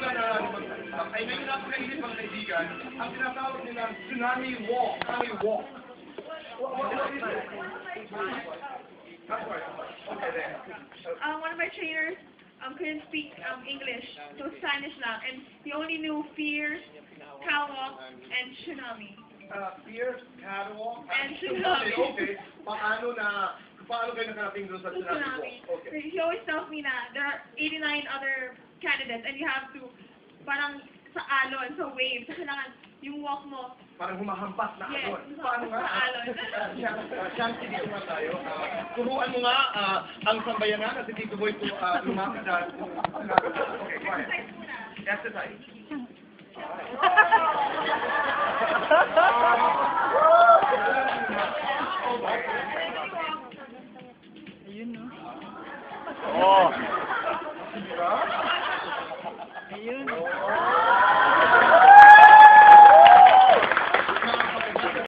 nila na ay ngayon na pag-isip mga kaibigan, ang tinatawag nila tsunami walk. Tsunami walk. One of my trainers couldn't speak English, so Spanish lang, and he only knew fear, catwalk, and tsunami. Fear, catwalk, And tsunami. Okay. Paano kayo nakarating doon sa tsunami walk? Okay. He always tells me na there are 89 other candidates, and you have to, parang sa alon, sa wave, sa kailangan yung walk mo. Parang humahampas na Yes, alon. Paano nga? sa alon. Shanti, dito nga tayo. Turuan mo nga ang sambayanan at si Tito Boy lumakad at okay, go ahead. Exercise muna. Exercise. Ayun, no? Oh. Ayun.